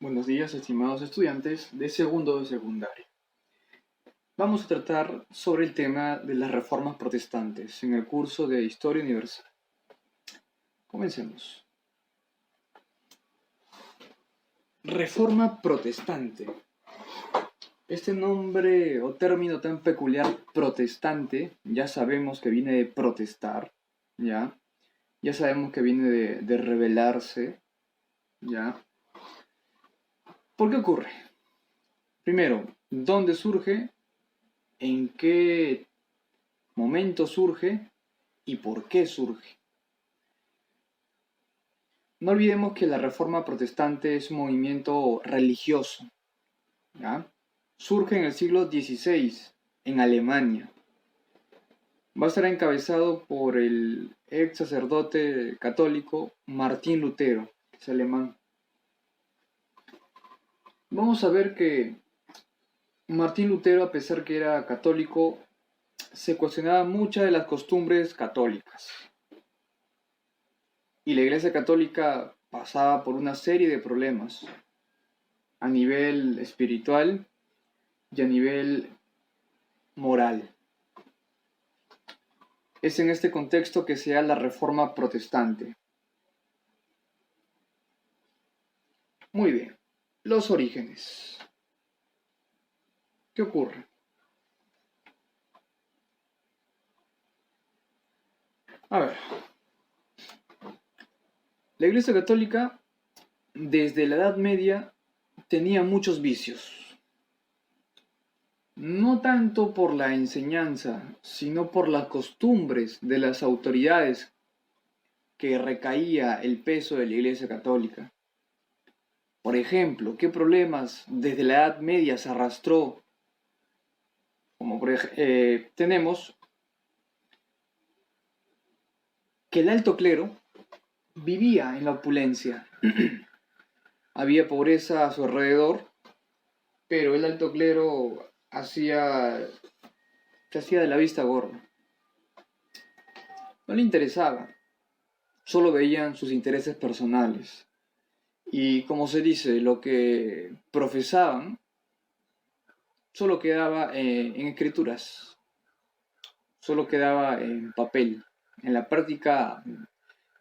Buenos días, estimados estudiantes de segundo de secundaria. Vamos a tratar sobre el tema de las reformas protestantes en el curso de Historia Universal. Comencemos. Reforma protestante. Este nombre o término tan peculiar, protestante, ya sabemos que viene de protestar, ¿ya? Ya sabemos que viene de rebelarse, ¿ya? ¿Por qué ocurre? Primero, ¿dónde surge? ¿En qué momento surge? ¿Y por qué surge? No olvidemos que la Reforma Protestante es un movimiento religioso, ¿ya? Surge en el siglo XVI en Alemania. Va a estar encabezado por el ex sacerdote católico Martín Lutero, que es alemán. Vamos a ver que Martín Lutero, a pesar que era católico, se cuestionaba muchas de las costumbres católicas. Y la Iglesia Católica pasaba por una serie de problemas a nivel espiritual y a nivel moral. Es en este contexto que se da la Reforma Protestante. Muy bien, los orígenes. ¿Qué ocurre? A ver, la Iglesia Católica desde la Edad Media tenía muchos vicios. No tanto por la enseñanza, sino por las costumbres de las autoridades que recaía el peso de la Iglesia Católica. Por ejemplo, ¿qué problemas desde la Edad Media se arrastró? Como tenemos que el alto clero vivía en la opulencia. Había pobreza a su alrededor, pero el alto clero se hacía de la vista gorda. No le interesaba, solo veían sus intereses personales. Y como se dice, lo que profesaban solo quedaba en escrituras, solo quedaba en papel. En la práctica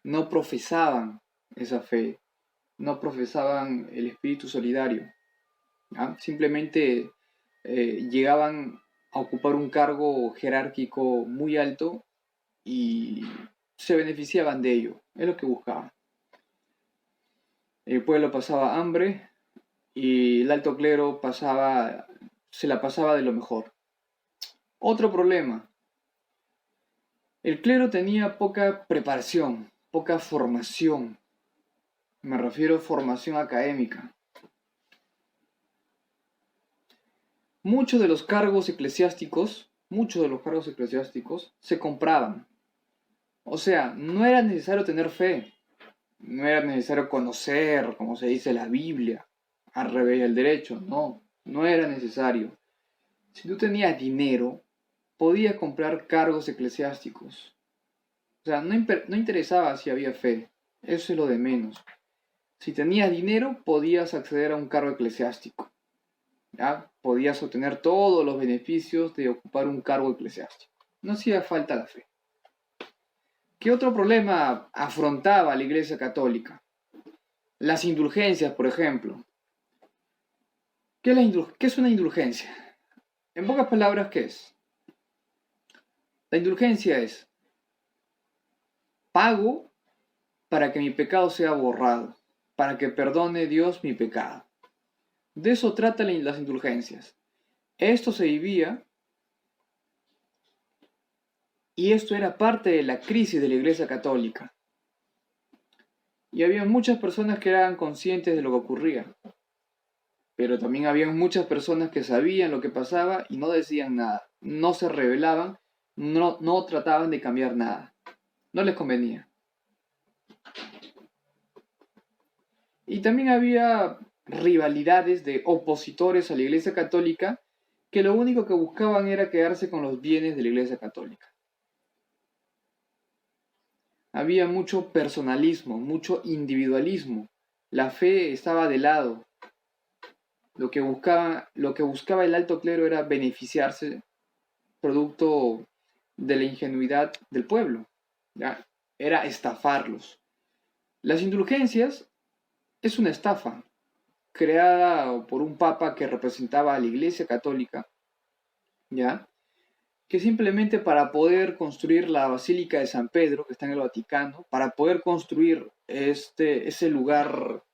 no profesaban esa fe, no profesaban el espíritu solidario. ¿Ya? Simplemente llegaban a ocupar un cargo jerárquico muy alto y se beneficiaban de ello, es lo que buscaban. El pueblo pasaba hambre y el alto clero se la pasaba de lo mejor. Otro problema, el clero tenía poca preparación, poca formación, me refiero a formación académica. Muchos de los cargos eclesiásticos se compraban. O sea, no era necesario tener fe, no era necesario conocer, como se dice, la Biblia, al revés del derecho, no era necesario. Si tú tenías dinero, podías comprar cargos eclesiásticos. O sea, no interesaba si había fe, eso es lo de menos. Si tenías dinero, podías acceder a un cargo eclesiástico. ¿Ya? Podías obtener todos los beneficios de ocupar un cargo eclesiástico. No hacía falta la fe. ¿Qué otro problema afrontaba la Iglesia Católica? Las indulgencias, por ejemplo. ¿Qué es una indulgencia? En pocas palabras, ¿qué es? La indulgencia es pago para que mi pecado sea borrado, para que perdone Dios mi pecado. De eso tratan las indulgencias. Esto se vivía y esto era parte de la crisis de la Iglesia Católica. Y había muchas personas que eran conscientes de lo que ocurría. Pero también había muchas personas que sabían lo que pasaba y no decían nada. No se rebelaban, no trataban de cambiar nada. No les convenía. Y también había rivalidades de opositores a la Iglesia Católica que lo único que buscaban era quedarse con los bienes de la Iglesia Católica. Había mucho personalismo, mucho individualismo. La fe estaba de lado. Lo que buscaba el alto clero era beneficiarse producto de la ingenuidad del pueblo, ¿ya? Era estafarlos. Las indulgencias es una estafa creada por un papa que representaba a la Iglesia Católica, ¿ya? Que simplemente para poder construir la Basílica de San Pedro, que está en el Vaticano, para poder construir ese lugar,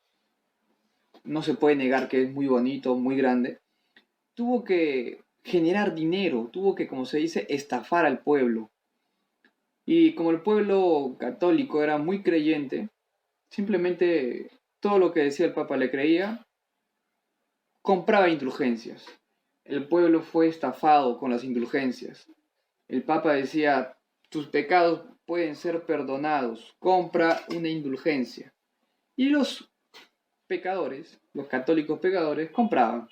no se puede negar que es muy bonito, muy grande, tuvo que generar dinero, tuvo que, como se dice, estafar al pueblo. Y como el pueblo católico era muy creyente, simplemente todo lo que decía el Papa le creía, compraba indulgencias. El pueblo fue estafado con las indulgencias. El Papa decía, tus pecados pueden ser perdonados, compra una indulgencia. Y los pecadores, los católicos pecadores, compraban.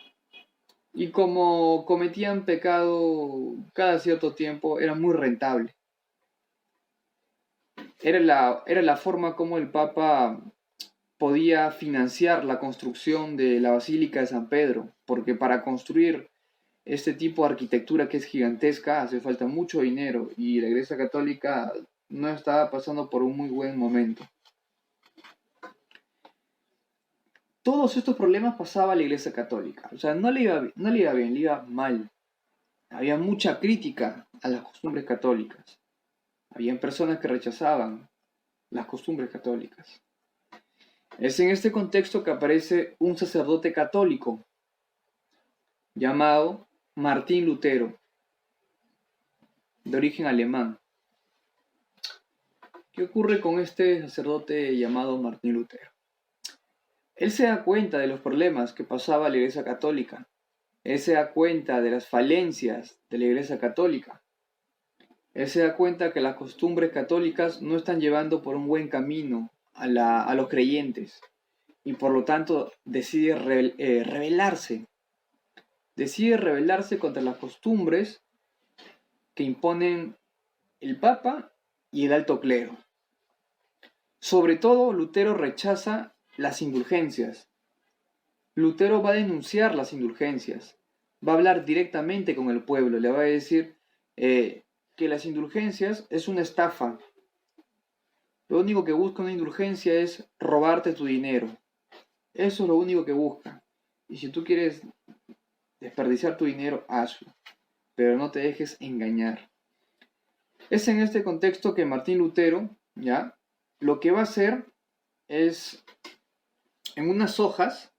Y como cometían pecado cada cierto tiempo, era muy rentable. Era la forma como el Papa podía financiar la construcción de la Basílica de San Pedro, porque para construir este tipo de arquitectura que es gigantesca hace falta mucho dinero y la Iglesia Católica no estaba pasando por un muy buen momento. Todos estos problemas pasaba a la Iglesia Católica, o sea, no le iba bien, le iba mal. Había mucha crítica a las costumbres católicas. Habían personas que rechazaban las costumbres católicas. Es en este contexto que aparece un sacerdote católico llamado Martín Lutero, de origen alemán. ¿Qué ocurre con este sacerdote llamado Martín Lutero? Él se da cuenta de los problemas que pasaba la Iglesia Católica. Él se da cuenta de las falencias de la Iglesia Católica. Él se da cuenta que las costumbres católicas no están llevando por un buen camino a los creyentes. Y por lo tanto decide rebelarse. Decide rebelarse contra las costumbres que imponen el Papa y el alto clero. Sobre todo, Lutero rechaza las indulgencias. Lutero va a denunciar las indulgencias. Va a hablar directamente con el pueblo. Le va a decir que las indulgencias es una estafa. Lo único que busca una indulgencia es robarte tu dinero. Eso es lo único que busca. Y si tú quieres desperdiciar tu dinero, hazlo. Pero no te dejes engañar. Es en este contexto que Martín Lutero, ¿ya? Lo que va a hacer es, en unas hojas,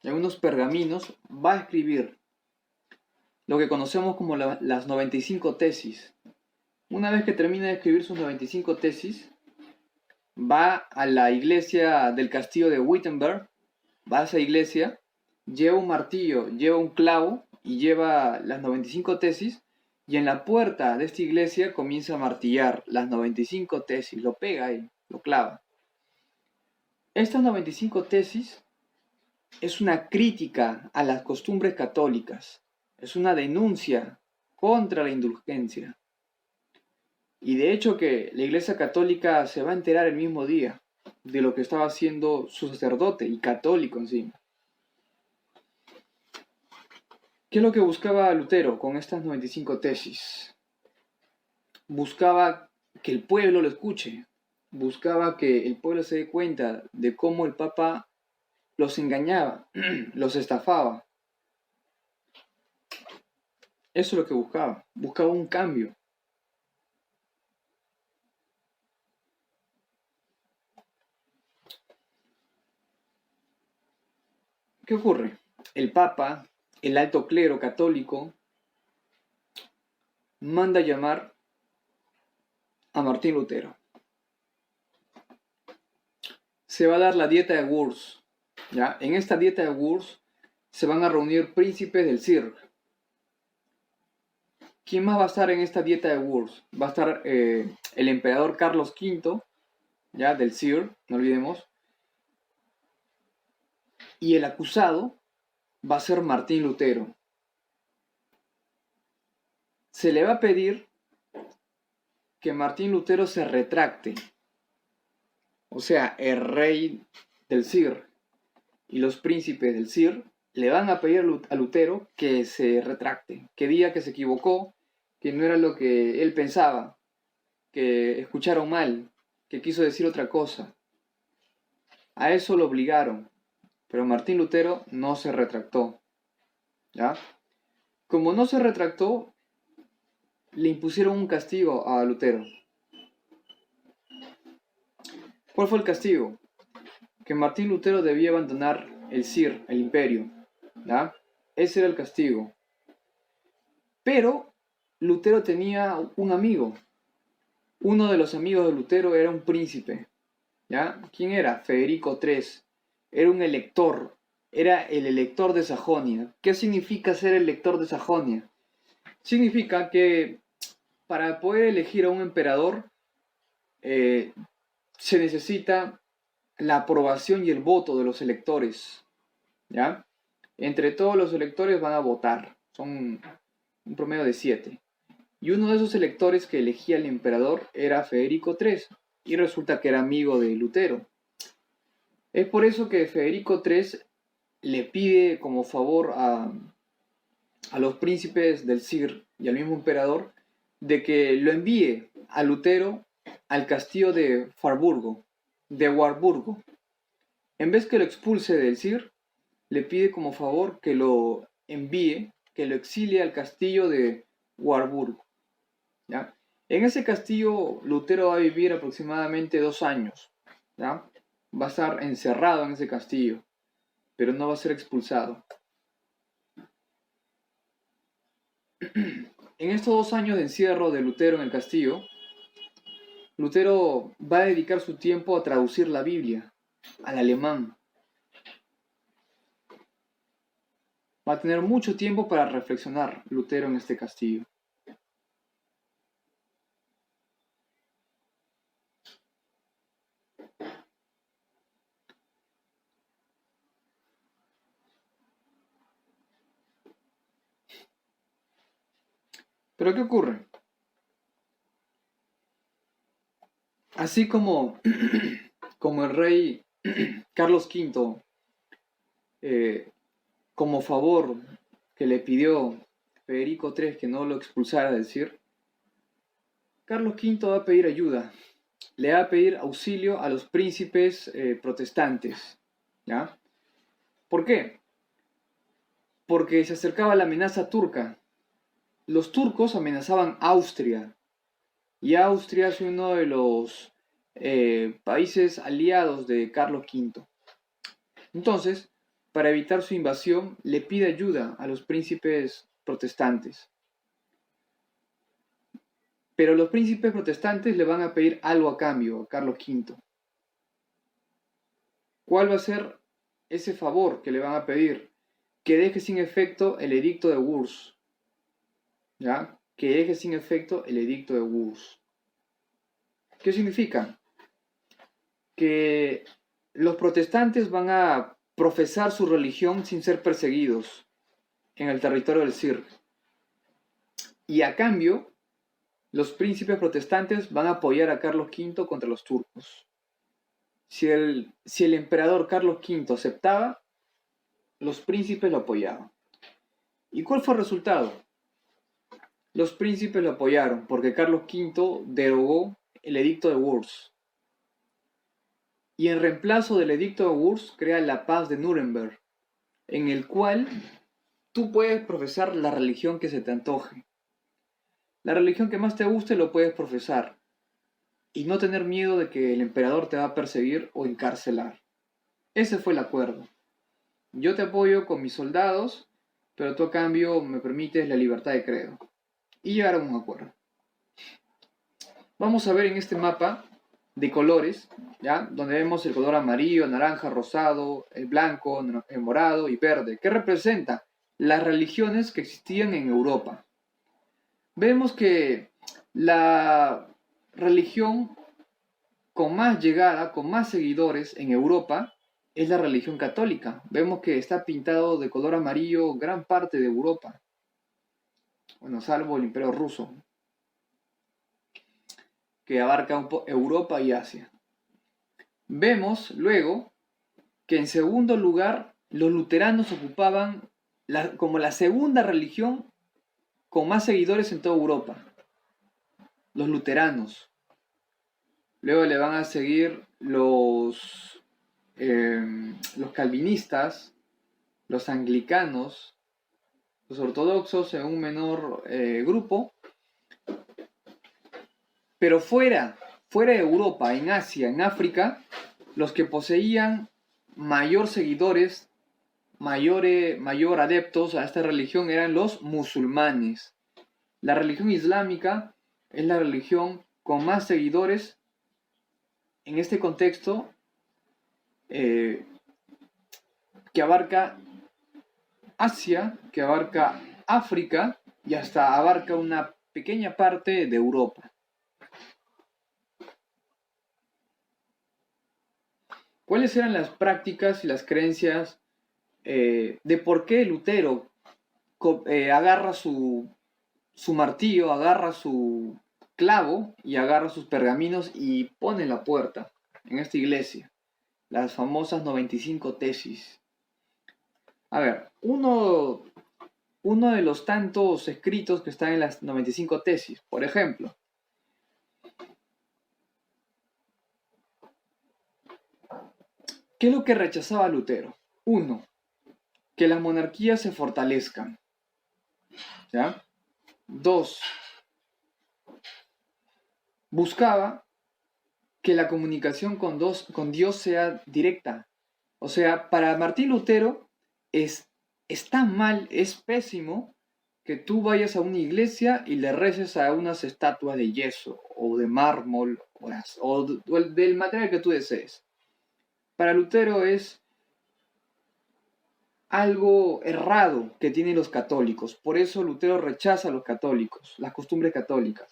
en unos pergaminos, va a escribir lo que conocemos como las 95 tesis. Una vez que termina de escribir sus 95 tesis, va a la iglesia del castillo de Wittenberg, va a esa iglesia, lleva un martillo, lleva un clavo y lleva las 95 tesis, y en la puerta de esta iglesia comienza a martillar las 95 tesis, lo pega ahí, lo clava. Estas 95 tesis es una crítica a las costumbres católicas, es una denuncia contra la indulgencia. Y de hecho que la Iglesia Católica se va a enterar el mismo día de lo que estaba haciendo su sacerdote y católico encima. ¿Qué es lo que buscaba Lutero con estas 95 tesis? Buscaba que el pueblo lo escuche, buscaba que el pueblo se dé cuenta de cómo el Papa los engañaba, los estafaba. Eso es lo que buscaba un cambio. ¿Qué ocurre? El Papa, el alto clero católico, manda llamar a Martín Lutero. Se va a dar la dieta de Worms, ¿ya? En esta dieta de Worms se van a reunir príncipes del circo. ¿Quién más va a estar en esta dieta de Worms? Va a estar el emperador Carlos V, ¿ya? Del CIR, no olvidemos. Y el acusado va a ser Martín Lutero. Se le va a pedir que Martín Lutero se retracte. O sea, el rey del CIR y los príncipes del CIR le van a pedir a Lutero que se retracte, que diga que se equivocó, que no era lo que él pensaba, que escucharon mal, que quiso decir otra cosa. A eso lo obligaron, pero Martín Lutero no se retractó, ¿ya? Como no se retractó, le impusieron un castigo a Lutero. ¿Cuál fue el castigo? Que Martín Lutero debía abandonar el CIR, el imperio, ¿ya? Ese era el castigo. Pero Lutero tenía un amigo. Uno de los amigos de Lutero era un príncipe, ¿ya? ¿Quién era? Federico III. Era un elector. Era el elector de Sajonia. ¿Qué significa ser elector de Sajonia? Significa que para poder elegir a un emperador se necesita la aprobación y el voto de los electores, ¿ya? Entre todos los electores van a votar. Son un promedio de 7. Y uno de esos electores que elegía al emperador era Federico III. Y resulta que era amigo de Lutero. Es por eso que Federico III le pide como favor a los príncipes del CIR y al mismo emperador de que lo envíe a Lutero al castillo de Warburgo. En vez que lo expulse del CIR, le pide como favor que lo envíe, que lo exilie al castillo de Warburgo, ¿ya? En ese castillo Lutero va a vivir aproximadamente 2 años, ¿ya? Va a estar encerrado en ese castillo, pero no va a ser expulsado. En estos 2 años de encierro de Lutero en el castillo, Lutero va a dedicar su tiempo a traducir la Biblia al alemán. Va a tener mucho tiempo para reflexionar Lutero en este castillo. Pero ¿qué ocurre? Así como, como el rey Carlos V, como favor que le pidió Federico III que no lo expulsara del CIR, Carlos V va a pedir ayuda, le va a pedir auxilio a los príncipes protestantes, ¿ya? ¿Por qué? Porque se acercaba la amenaza turca. Los turcos amenazaban Austria, y Austria es uno de los países aliados de Carlos V. Entonces, para evitar su invasión, le pide ayuda a los príncipes protestantes. Pero los príncipes protestantes le van a pedir algo a cambio a Carlos V. ¿Cuál va a ser ese favor que le van a pedir? Que deje sin efecto el edicto de Wurz, ¿ya? Que deje sin efecto el edicto de Wurz. ¿Qué significa? Que los protestantes van a profesar su religión sin ser perseguidos en el territorio del CIR. Y a cambio, los príncipes protestantes van a apoyar a Carlos V contra los turcos. Si el emperador Carlos V aceptaba, los príncipes lo apoyaban. ¿Y cuál fue el resultado? Los príncipes lo apoyaron porque Carlos V derogó el edicto de Wurz. Y en reemplazo del edicto de Wurz crea la paz de Nuremberg, en el cual tú puedes profesar la religión que se te antoje. La religión que más te guste lo puedes profesar y no tener miedo de que el emperador te va a perseguir o encarcelar. Ese fue el acuerdo. Yo te apoyo con mis soldados, pero tú a cambio me permites la libertad de credo. Y llegaron a un acuerdo. Vamos a ver en este mapa de colores, ¿ya? Donde vemos el color amarillo, naranja, rosado, el blanco, el morado y verde, que representa las religiones que existían en Europa. Vemos que la religión con más llegada, con más seguidores en Europa, es la religión católica. Vemos que está pintado de color amarillo gran parte de Europa. Bueno, salvo el Imperio Ruso, que abarca Europa y Asia. Vemos luego que en segundo lugar los luteranos ocupaban como la segunda religión con más seguidores en toda Europa. Los luteranos. Luego le van a seguir los calvinistas, los anglicanos, los ortodoxos en un menor grupo. Pero fuera de Europa, en Asia, en África, los que poseían mayor seguidores, mayor adeptos a esta religión eran los musulmanes. La religión islámica es la religión con más seguidores en este contexto, que abarca Asia, que abarca África y hasta abarca una pequeña parte de Europa. ¿Cuáles eran las prácticas y las creencias de por qué Lutero agarra su martillo, agarra su clavo y agarra sus pergaminos y pone en la puerta en esta iglesia? Las famosas 95 tesis. A ver, uno de los tantos escritos que están en las 95 tesis, por ejemplo. ¿Qué es lo que rechazaba Lutero? 1. Que las monarquías se fortalezcan. ¿Ya? 2. Buscaba que la comunicación con Dios sea directa. O sea, para Martín Lutero es tan mal, es pésimo que tú vayas a una iglesia y le reces a unas estatuas de yeso o de mármol o del material que tú desees. Para Lutero es algo errado que tienen los católicos. Por eso Lutero rechaza a los católicos, las costumbres católicas.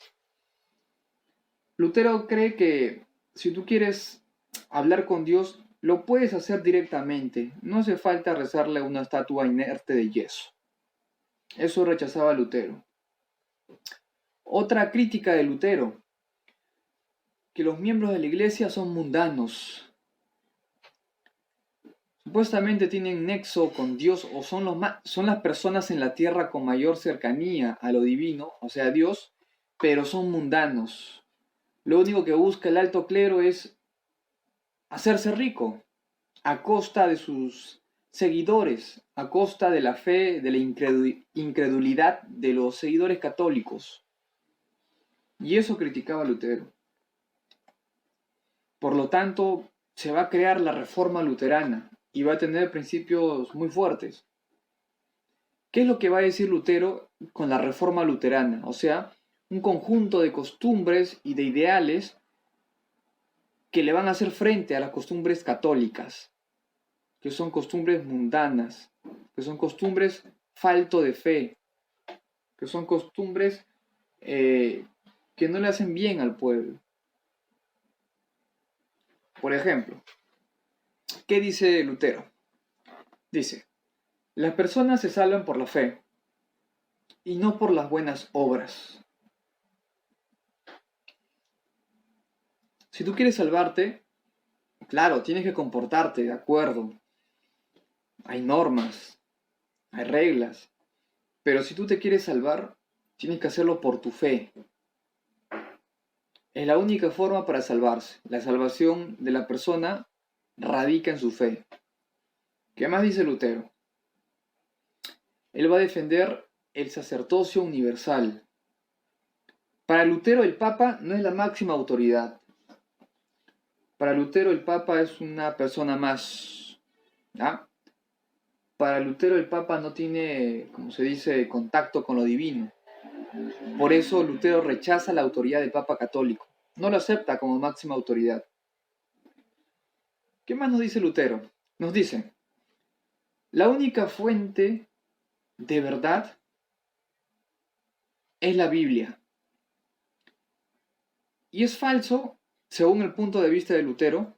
Lutero cree que si tú quieres hablar con Dios, lo puedes hacer directamente. No hace falta rezarle a una estatua inerte de yeso. Eso rechazaba Lutero. Otra crítica de Lutero, que los miembros de la iglesia son mundanos. Supuestamente tienen nexo con Dios o son las personas en la tierra con mayor cercanía a lo divino, o sea, a Dios, pero son mundanos. Lo único que busca el alto clero es hacerse rico a costa de sus seguidores, a costa de la fe, de la incredulidad de los seguidores católicos. Y eso criticaba Lutero. Por lo tanto, se va a crear la reforma luterana y va a tener principios muy fuertes. ¿Qué es lo que va a decir Lutero con la reforma luterana? O sea, un conjunto de costumbres y de ideales que le van a hacer frente a las costumbres católicas, que son costumbres mundanas, que son costumbres falto de fe, que son costumbres que no le hacen bien al pueblo. Por ejemplo, ¿qué dice Lutero? Dice, las personas se salvan por la fe y no por las buenas obras. Si tú quieres salvarte, claro, tienes que comportarte de acuerdo. Hay normas, hay reglas. Pero si tú te quieres salvar, tienes que hacerlo por tu fe. Es la única forma para salvarse. La salvación de la persona radica en su fe. ¿Qué más dice Lutero? Él va a defender el sacerdocio universal. Para Lutero el Papa no es la máxima autoridad. Para Lutero el Papa es una persona más. ¿Ah? Para Lutero el Papa no tiene, como se dice, contacto con lo divino. Por eso Lutero rechaza la autoridad del Papa católico. No lo acepta como máxima autoridad. ¿Qué más nos dice Lutero? Nos dice, la única fuente de verdad es la Biblia. Y es falso, según el punto de vista de Lutero,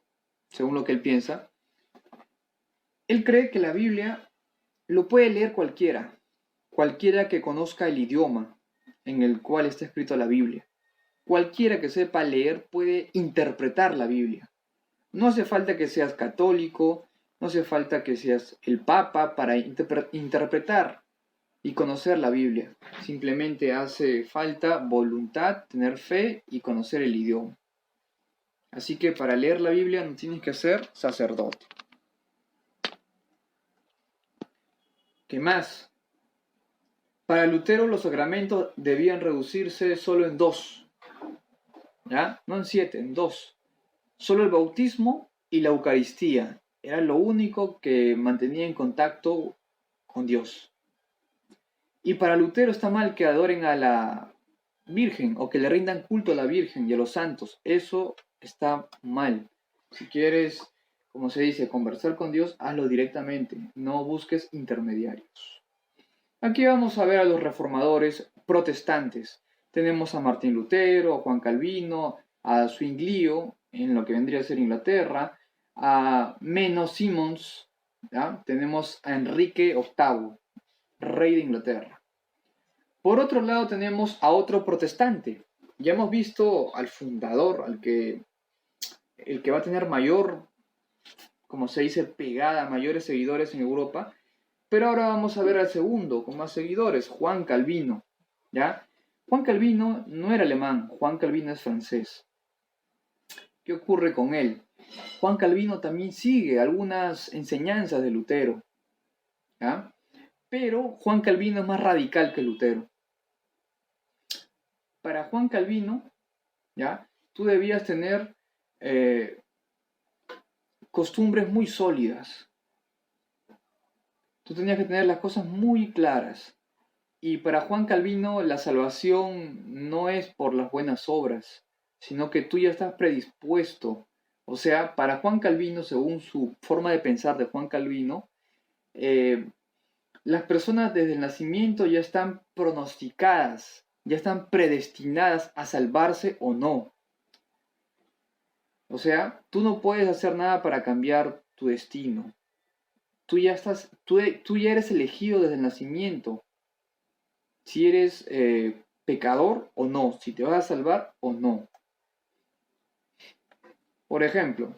según lo que él piensa. Él cree que la Biblia lo puede leer cualquiera que conozca el idioma en el cual está escrito la Biblia. Cualquiera que sepa leer puede interpretar la Biblia. No hace falta que seas católico, No hace falta que seas el Papa para interpretar y conocer la Biblia. Simplemente hace falta voluntad, tener fe y conocer el idioma. Así que para leer la Biblia no tienes que ser sacerdote. ¿Qué más? Para Lutero los sacramentos debían reducirse solo en dos, ¿ya? No en 7, en dos. Solo el bautismo y la Eucaristía era lo único que mantenía en contacto con Dios. Y para Lutero está mal que adoren a la Virgen o que le rindan culto a la Virgen y a los santos. Eso está mal. Si quieres, como se dice, conversar con Dios, hazlo directamente. No busques intermediarios. Aquí vamos a ver a los reformadores protestantes. Tenemos a Martín Lutero, a Juan Calvino, a Zwinglio, en lo que vendría a ser Inglaterra, a Menno Simons, ¿ya? Tenemos a Enrique VIII, rey de Inglaterra. Por otro lado tenemos a otro protestante. Ya hemos visto al fundador, el que va a tener mayor, como se dice, pegada, mayores seguidores en Europa. Pero ahora vamos a ver al segundo, con más seguidores, Juan Calvino, ¿ya? Juan Calvino no era alemán, Juan Calvino es francés. ¿Qué ocurre con él? Juan Calvino también sigue algunas enseñanzas de Lutero, ¿ya? Pero Juan Calvino es más radical que Lutero. Para Juan Calvino, ¿ya? Tú debías tener costumbres muy sólidas. Tú tenías que tener las cosas muy claras. Y para Juan Calvino la salvación no es por las buenas obras, sino que tú ya estás predispuesto. O sea, para Juan Calvino, según su forma de pensar de Juan Calvino, las personas desde el nacimiento ya están pronosticadas, ya están predestinadas a salvarse o no. O sea, tú no puedes hacer nada para cambiar tu destino. Tú ya eres elegido desde el nacimiento. Si eres pecador o no, si te vas a salvar o no. Por ejemplo,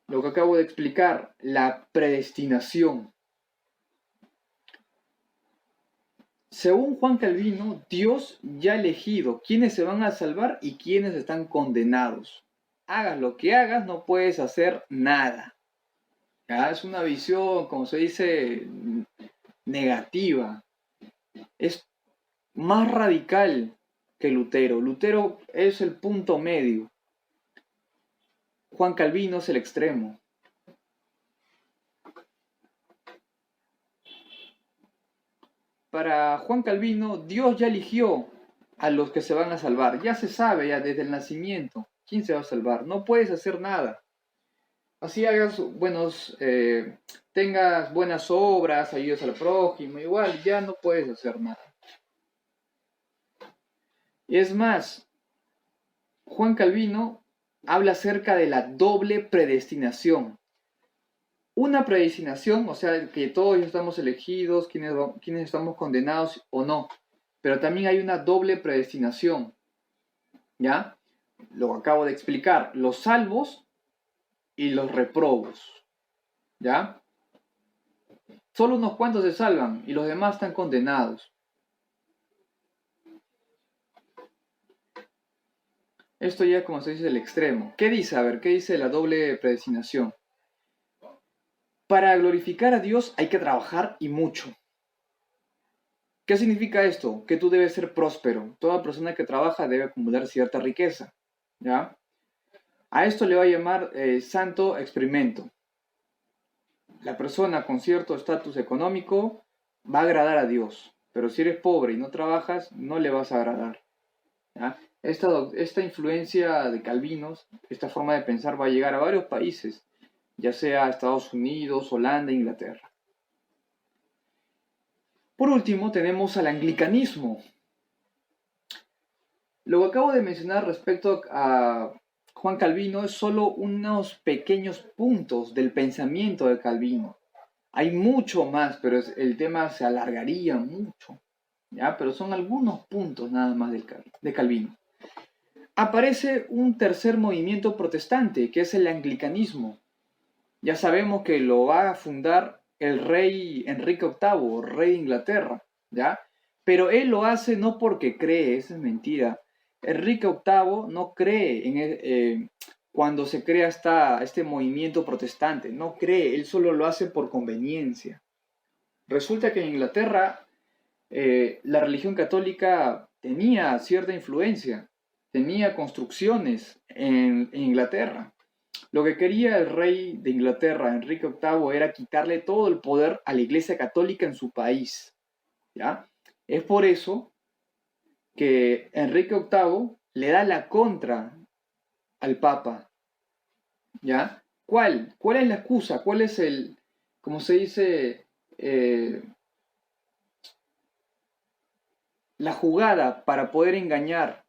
lo que acabo de explicar, la predestinación. Según Juan Calvino, Dios ya ha elegido quiénes se van a salvar y quiénes están condenados. Hagas lo que hagas, no puedes hacer nada. ¿Ya? Es una visión, como se dice, negativa. Es más radical que Lutero. Lutero es el punto medio. Juan Calvino es el extremo. Para Juan Calvino, Dios ya eligió a los que se van a salvar. Ya se sabe ya desde el nacimiento quién se va a salvar. No puedes hacer nada. Así tengas buenas obras, ayudas al prójimo, igual ya no puedes hacer nada. Y es más, Juan Calvino habla acerca de la doble predestinación. Una predestinación, o sea, que todos estamos elegidos, quienes estamos condenados o no. Pero también hay una doble predestinación. ¿Ya? Lo acabo de explicar. Los salvos y los reprobos. ¿Ya? Solo unos cuantos se salvan y los demás están condenados. Esto ya, como se dice, el extremo. ¿Qué dice? A ver, ¿qué dice la doble predestinación? Para glorificar a Dios hay que trabajar y mucho. ¿Qué significa esto? Que tú debes ser próspero. Toda persona que trabaja debe acumular cierta riqueza. ¿Ya? A esto le va a llamar santo experimento. La persona con cierto estatus económico va a agradar a Dios. Pero si eres pobre y no trabajas, no le vas a agradar. ¿Ya? Esta influencia de Calvinos, esta forma de pensar va a llegar a varios países, ya sea Estados Unidos, Holanda, Inglaterra. Por último, tenemos al anglicanismo. Lo que acabo de mencionar respecto a Juan Calvino es solo unos pequeños puntos del pensamiento de Calvino. Hay mucho más, pero el tema se alargaría mucho. ¿Ya? Pero son algunos puntos nada más de Calvino. Aparece un tercer movimiento protestante, que es el anglicanismo. Ya sabemos que lo va a fundar el rey Enrique VIII, rey de Inglaterra, ¿ya? Pero él lo hace no porque cree, esa es mentira. Enrique VIII no cree cuando se crea este movimiento protestante, no cree, él solo lo hace por conveniencia. Resulta que en Inglaterra la religión católica tenía cierta influencia, tenía construcciones en Inglaterra. Lo que quería el rey de Inglaterra, Enrique VIII, era quitarle todo el poder a la Iglesia Católica en su país, ¿ya? Es por eso que Enrique VIII le da la contra al Papa, ¿ya? ¿Cuál es la excusa? ¿Cuál es como se dice, la jugada para poder engañar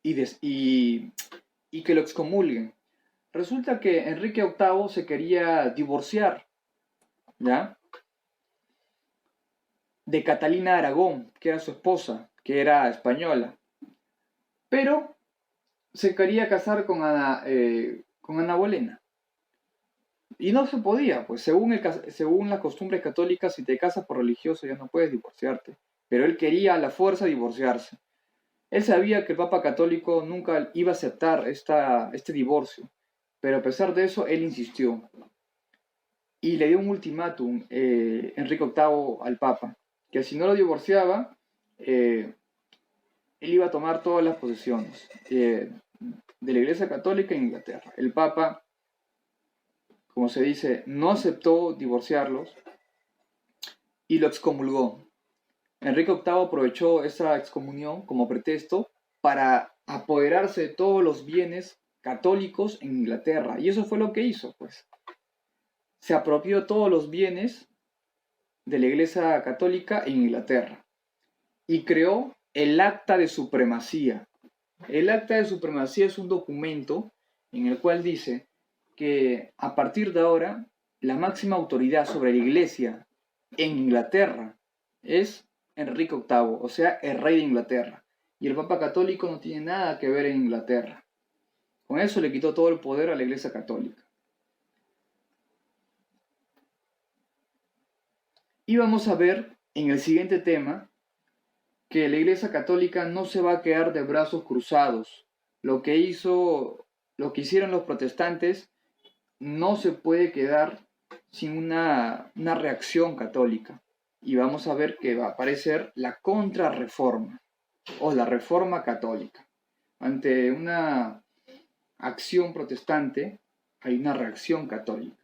y que lo excomulguen? Resulta que Enrique VIII se quería divorciar, ¿ya? De Catalina Aragón, que era su esposa, que era española. Pero se quería casar con Ana Bolena. Y no se podía, pues según las costumbres católicas, si te casas por religioso ya no puedes divorciarte. Pero él quería a la fuerza divorciarse. Él sabía que el Papa Católico nunca iba a aceptar este divorcio. Pero a pesar de eso, él insistió. Y le dio un ultimátum Enrique VIII al Papa, que si no lo divorciaba, él iba a tomar todas las posesiones de la Iglesia Católica en Inglaterra. El Papa, como se dice, no aceptó divorciarlos y lo excomulgó. Enrique VIII aprovechó esa excomunión como pretexto para apoderarse de todos los bienes católicos en Inglaterra. Y eso fue lo que hizo, pues. Se apropió todos los bienes de la Iglesia Católica en Inglaterra y creó el Acta de Supremacía. El Acta de Supremacía es un documento en el cual dice que a partir de ahora la máxima autoridad sobre la Iglesia en Inglaterra es Enrique VIII, o sea, el rey de Inglaterra. Y el Papa Católico no tiene nada que ver en Inglaterra. Con eso le quitó todo el poder a la Iglesia Católica. Y vamos a ver en el siguiente tema que la Iglesia Católica no se va a quedar de brazos cruzados. Lo que hicieron los protestantes no se puede quedar sin una reacción católica. Y vamos a ver que va a aparecer la contrarreforma o la reforma católica. Ante una acción protestante hay una reacción católica.